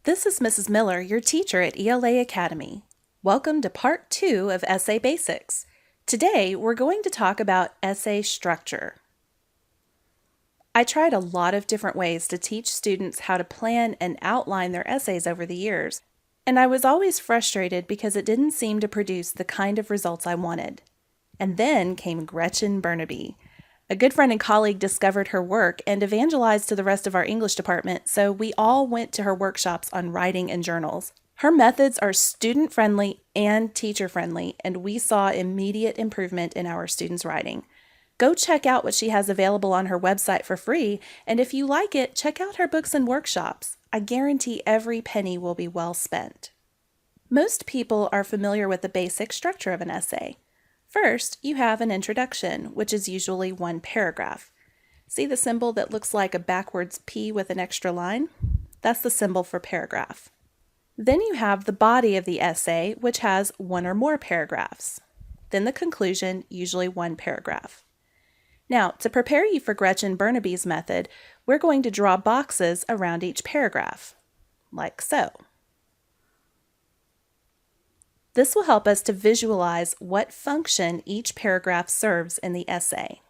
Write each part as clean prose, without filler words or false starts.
This is Mrs. Miller, your teacher at ELA Academy. Welcome to Part 2 of Essay Basics. Today, we're going to talk about essay structure. I tried a lot of different ways to teach students how to plan and outline their essays over the years, and I was always frustrated because it didn't seem to produce the kind of results I wanted. And then came Gretchen Burnaby. A good friend and colleague discovered her work and evangelized to the rest of our English department, so we all went to her workshops on writing and journals. Her methods are student-friendly and teacher-friendly, and we saw immediate improvement in our students' writing. Go check out what she has available on her website for free, and if you like it, check out her books and workshops. I guarantee every penny will be well spent. Most people are familiar with the basic structure of an essay. First, you have an introduction, which is usually one paragraph. See the symbol that looks like a backwards P with an extra line? That's the symbol for paragraph. Then you have the body of the essay, which has one or more paragraphs. Then the conclusion, usually one paragraph. Now, to prepare you for Gretchen Burnaby's method, we're going to draw boxes around each paragraph, like so. This will help us to visualize what function each paragraph serves in the essay.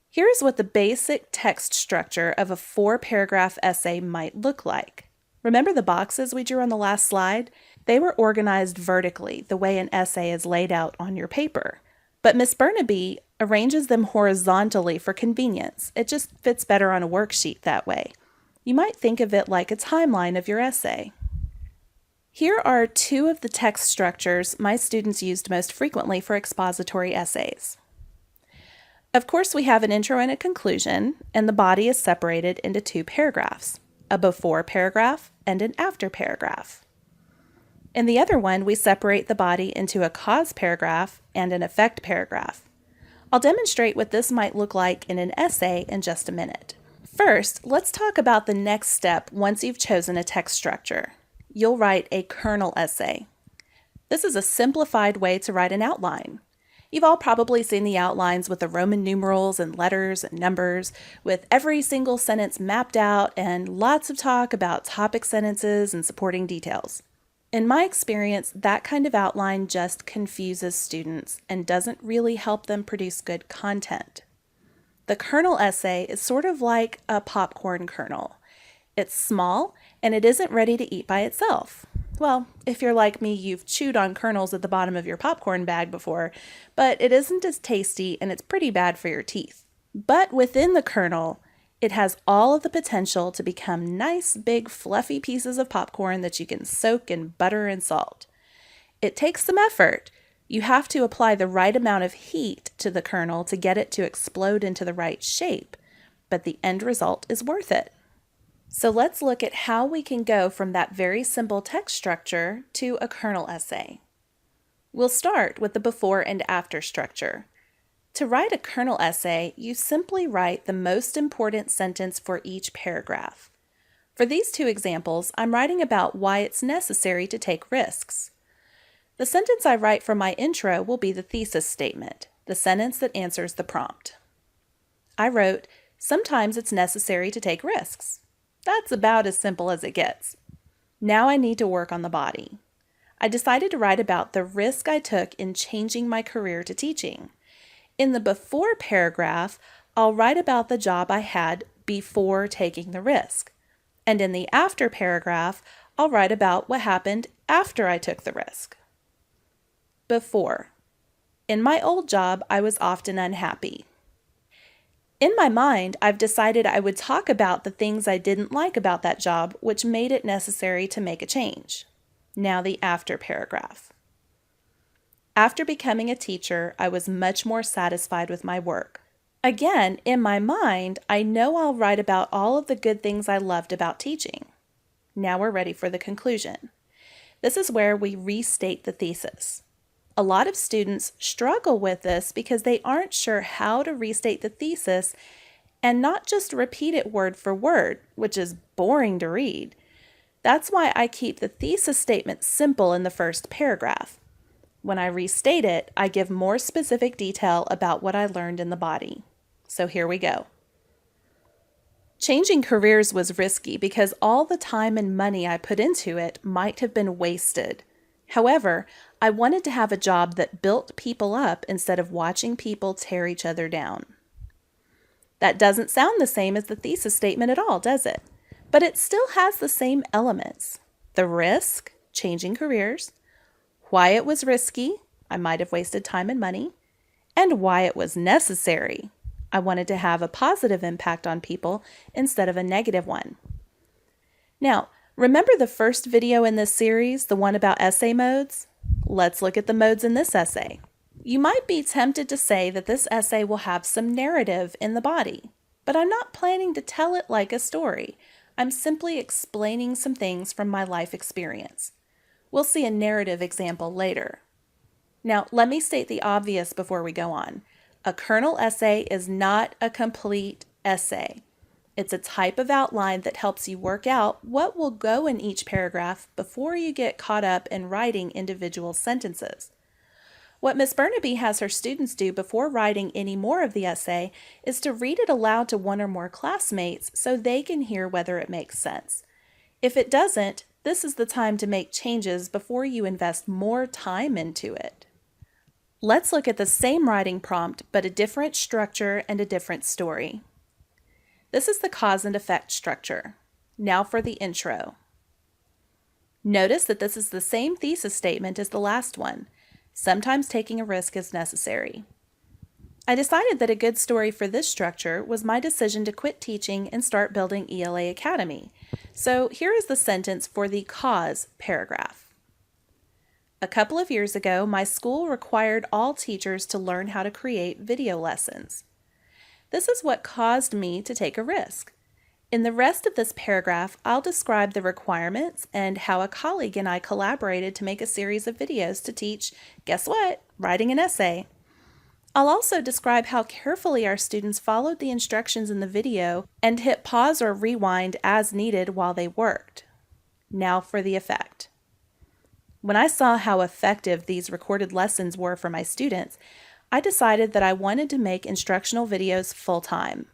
Here is what the basic text structure of a 4-paragraph essay might look like. Remember the boxes we drew on the last slide? They were organized vertically, the way an essay is laid out on your paper. But Miss Burnaby arranges them horizontally for convenience. It just fits better on a worksheet that way. You might think of it like a timeline of your essay. Here are 2 of the text structures my students used most frequently for expository essays. Of course, we have an intro and a conclusion, and the body is separated into 2 paragraphs, a before paragraph and an after paragraph. In the other one, we separate the body into a cause paragraph and an effect paragraph. I'll demonstrate what this might look like in an essay in just a minute. First, let's talk about the next step once you've chosen a text structure. You'll write a kernel essay. This is a simplified way to write an outline. You've all probably seen the outlines with the Roman numerals and letters and numbers, with every single sentence mapped out and lots of talk about topic sentences and supporting details. In my experience, that kind of outline just confuses students and doesn't really help them produce good content. The kernel essay is sort of like a popcorn kernel. It's small, and it isn't ready to eat by itself. Well, if you're like me, you've chewed on kernels at the bottom of your popcorn bag before, but it isn't as tasty and it's pretty bad for your teeth. But within the kernel, it has all of the potential to become nice, big, fluffy pieces of popcorn that you can soak in butter and salt. It takes some effort. You have to apply the right amount of heat to the kernel to get it to explode into the right shape, but the end result is worth it. So let's look at how we can go from that very simple text structure to a kernel essay. We'll start with the before and after structure. To write a kernel essay, you simply write the most important sentence for each paragraph. For these 2 examples, I'm writing about why it's necessary to take risks. The sentence I write for my intro will be the thesis statement, the sentence that answers the prompt. I wrote, "Sometimes it's necessary to take risks." That's about as simple as it gets. Now I need to work on the body. I decided to write about the risk I took in changing my career to teaching. In the before paragraph, I'll write about the job I had before taking the risk. And in the after paragraph, I'll write about what happened after I took the risk. Before. In my old job, I was often unhappy. In my mind, I've decided I would talk about the things I didn't like about that job, which made it necessary to make a change. Now the after paragraph. After becoming a teacher, I was much more satisfied with my work. Again, in my mind, I know I'll write about all of the good things I loved about teaching. Now we're ready for the conclusion. This is where we restate the thesis. A lot of students struggle with this because they aren't sure how to restate the thesis and not just repeat it word for word, which is boring to read. That's why I keep the thesis statement simple in the first paragraph. When I restate it, I give more specific detail about what I learned in the body. So here we go. Changing careers was risky because all the time and money I put into it might have been wasted. However, I wanted to have a job that built people up instead of watching people tear each other down. That doesn't sound the same as the thesis statement at all, does it? But it still has the same elements. The risk, changing careers, why it was risky, I might have wasted time and money, and why it was necessary. I wanted to have a positive impact on people instead of a negative one. Now, remember the first video in this series, the one about essay modes? Let's look at the modes in this essay. You might be tempted to say that this essay will have some narrative in the body, but I'm not planning to tell it like a story. I'm simply explaining some things from my life experience. We'll see a narrative example later. Now, let me state the obvious before we go on. A kernel essay is not a complete essay. It's a type of outline that helps you work out what will go in each paragraph before you get caught up in writing individual sentences. What Ms. Burnaby has her students do before writing any more of the essay is to read it aloud to one or more classmates so they can hear whether it makes sense. If it doesn't, this is the time to make changes before you invest more time into it. Let's look at the same writing prompt, but a different structure and a different story. This is the cause and effect structure. Now for the intro. Notice that this is the same thesis statement as the last one. Sometimes taking a risk is necessary. I decided that a good story for this structure was my decision to quit teaching and start building ELA Academy. So here is the sentence for the cause paragraph. A couple of years ago, my school required all teachers to learn how to create video lessons. This is what caused me to take a risk. In the rest of this paragraph, I'll describe the requirements and how a colleague and I collaborated to make a series of videos to teach, guess what, writing an essay. I'll also describe how carefully our students followed the instructions in the video and hit pause or rewind as needed while they worked. Now for the effect. When I saw how effective these recorded lessons were for my students, I decided that I wanted to make instructional videos full-time.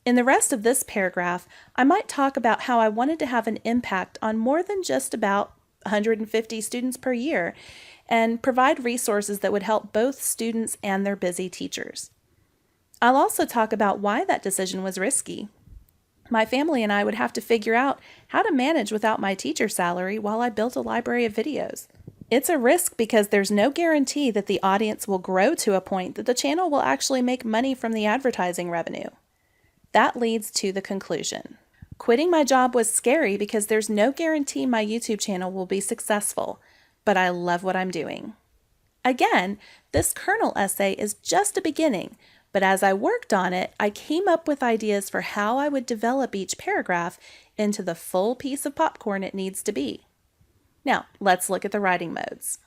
In the rest of this paragraph, I might talk about how I wanted to have an impact on more than just about 150 students per year and provide resources that would help both students and their busy teachers. I'll also talk about why that decision was risky. My family and I would have to figure out how to manage without my teacher salary while I built a library of videos. It's a risk because there's no guarantee that the audience will grow to a point that the channel will actually make money from the advertising revenue. That leads to the conclusion. Quitting my job was scary because there's no guarantee my YouTube channel will be successful, but I love what I'm doing. Again, this kernel essay is just a beginning, but as I worked on it, I came up with ideas for how I would develop each paragraph into the full piece of popcorn it needs to be. Now, let's look at the writing modes.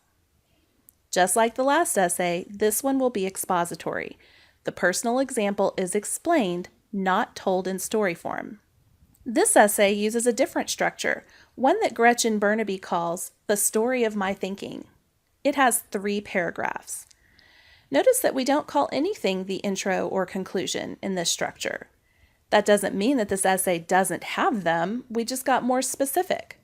Just like the last essay, this one will be expository. The personal example is explained, not told in story form. This essay uses a different structure, one that Gretchen Burnaby calls the story of my thinking. It has 3 paragraphs. Notice that we don't call anything the intro or conclusion in this structure. That doesn't mean that this essay doesn't have them, we just got more specific.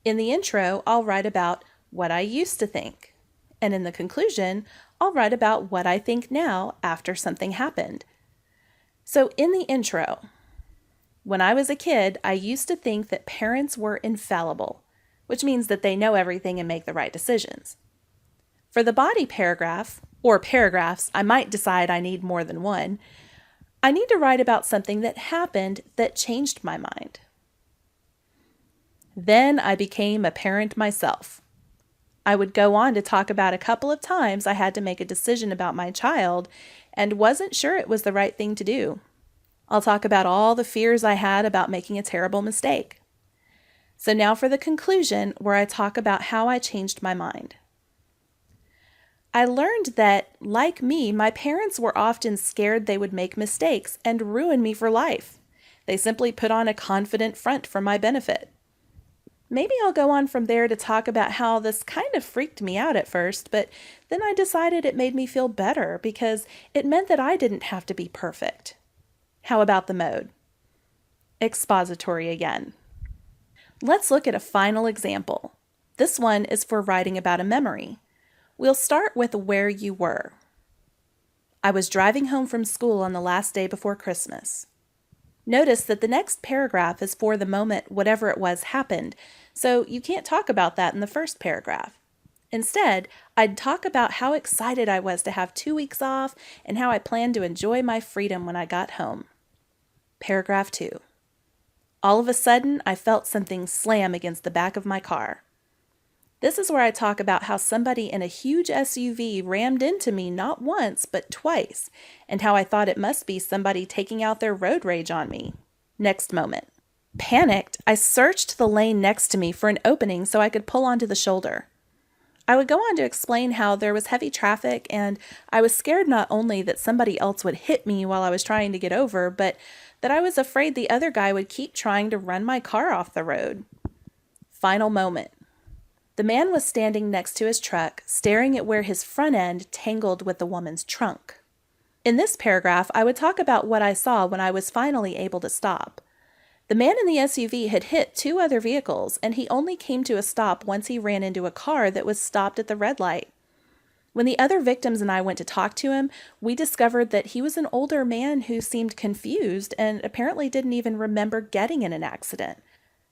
In the intro, I'll write about what I used to think. And in the conclusion, I'll write about what I think now after something happened. So in the intro, when I was a kid, I used to think that parents were infallible, which means that they know everything and make the right decisions. For the body paragraph, or paragraphs, I might decide I need more than one, I need to write about something that happened that changed my mind. Then I became a parent myself. I would go on to talk about a couple of times I had to make a decision about my child and wasn't sure it was the right thing to do. I'll talk about all the fears I had about making a terrible mistake. So now for the conclusion, where I talk about how I changed my mind. I learned that, like me, my parents were often scared they would make mistakes and ruin me for life. They simply put on a confident front for my benefit. Maybe I'll go on from there to talk about how this kind of freaked me out at first, but then I decided it made me feel better because it meant that I didn't have to be perfect. How about the mode? expository again. Let's look at a final example. This one is for writing about a memory. We'll start with where you were. I was driving home from school on the last day before Christmas. Notice that the next paragraph is for the moment whatever it was happened, so you can't talk about that in the first paragraph. Instead, I'd talk about how excited I was to have 2 weeks off and how I planned to enjoy my freedom when I got home. Paragraph 2. All of a sudden, I felt something slam against the back of my car. This is where I talk about how somebody in a huge SUV rammed into me not once, but twice, and how I thought it must be somebody taking out their road rage on me. Next moment. Panicked, I searched the lane next to me for an opening so I could pull onto the shoulder. I would go on to explain how there was heavy traffic and I was scared not only that somebody else would hit me while I was trying to get over, but that I was afraid the other guy would keep trying to run my car off the road. Final moment. The man was standing next to his truck, staring at where his front end tangled with the woman's trunk. In this paragraph, I would talk about what I saw when I was finally able to stop. The man in the SUV had hit 2 other vehicles, and he only came to a stop once he ran into a car that was stopped at the red light. When the other victims and I went to talk to him, we discovered that he was an older man who seemed confused and apparently didn't even remember getting in an accident.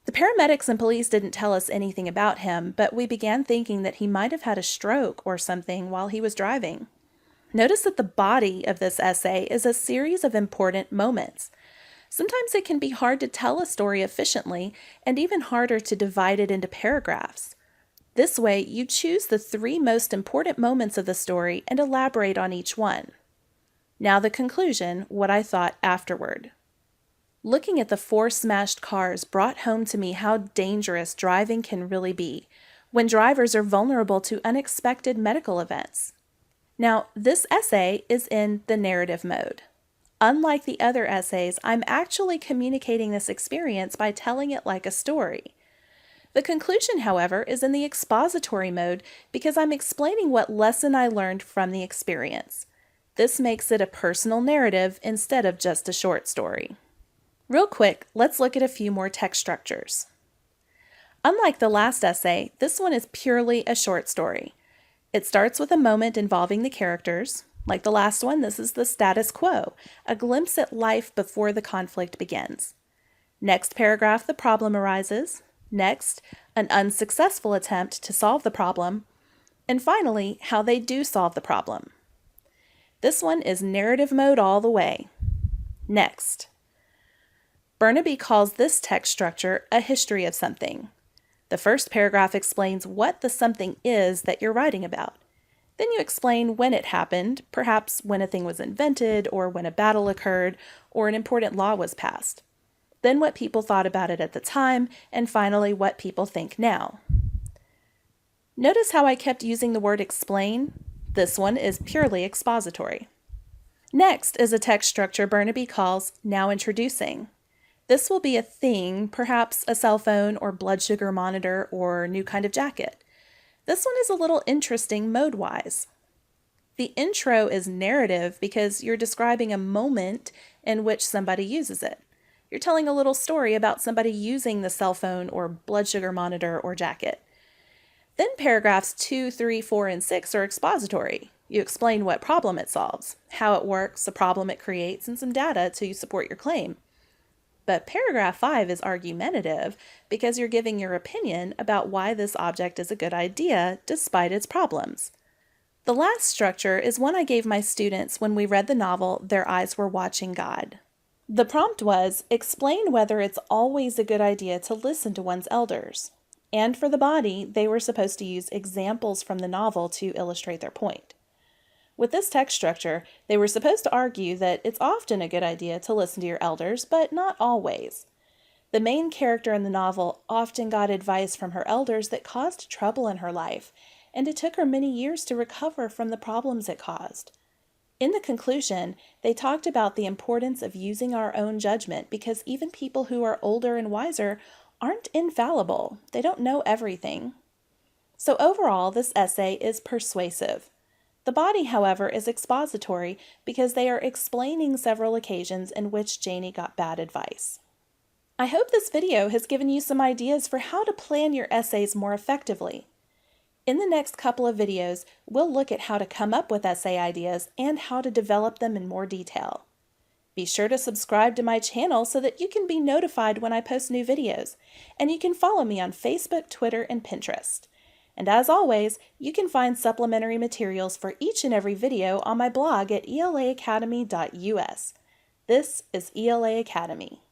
The paramedics and police didn't tell us anything about him, but we began thinking that he might have had a stroke or something while he was driving. Notice that the body of this essay is a series of important moments. Sometimes it can be hard to tell a story efficiently and even harder to divide it into paragraphs. This way, you choose the 3 most important moments of the story and elaborate on each one. Now the conclusion, what I thought afterward. Looking at the 4 smashed cars brought home to me how dangerous driving can really be when drivers are vulnerable to unexpected medical events. Now, this essay is in the narrative mode. Unlike the other essays, I'm actually communicating this experience by telling it like a story. The conclusion, however, is in the expository mode because I'm explaining what lesson I learned from the experience. This makes it a personal narrative instead of just a short story. Real quick, let's look at a few more text structures. Unlike the last essay, this one is purely a short story. It starts with a moment involving the characters. Like the last one, this is the status quo, a glimpse at life before the conflict begins. Next paragraph, the problem arises. Next, an unsuccessful attempt to solve the problem. And finally, how they do solve the problem. This one is narrative mode all the way. Next. Burnaby calls this text structure a history of something. The first paragraph explains what the something is that you're writing about. Then you explain when it happened, perhaps when a thing was invented, or when a battle occurred, or an important law was passed. Then what people thought about it at the time, and finally what people think now. Notice how I kept using the word explain? This one is purely expository. Next is a text structure Burnaby calls now introducing. This will be a thing, perhaps a cell phone or blood sugar monitor or new kind of jacket. This one is a little interesting mode-wise. The intro is narrative because you're describing a moment in which somebody uses it. You're telling a little story about somebody using the cell phone or blood sugar monitor or jacket. Then paragraphs 2, 3, 4, and 6 are expository. You explain what problem it solves, how it works, the problem it creates, and some data to support your claim. But paragraph 5 is argumentative because you're giving your opinion about why this object is a good idea despite its problems. The last structure is one I gave my students when we read the novel Their Eyes Were Watching God. The prompt was, explain whether it's always a good idea to listen to one's elders. And for the body, they were supposed to use examples from the novel to illustrate their point. With this text structure, they were supposed to argue that it's often a good idea to listen to your elders, but not always. The main character in the novel often got advice from her elders that caused trouble in her life, and it took her many years to recover from the problems it caused. In the conclusion, they talked about the importance of using our own judgment because even people who are older and wiser aren't infallible. They don't know everything. So overall, this essay is persuasive. The body, however, is expository because they are explaining several occasions in which Janie got bad advice. I hope this video has given you some ideas for how to plan your essays more effectively. In the next couple of videos, we'll look at how to come up with essay ideas and how to develop them in more detail. Be sure to subscribe to my channel so that you can be notified when I post new videos, and you can follow me on Facebook, Twitter, and Pinterest. And as always, you can find supplementary materials for each and every video on my blog at elaacademy.us. This is ELA Academy.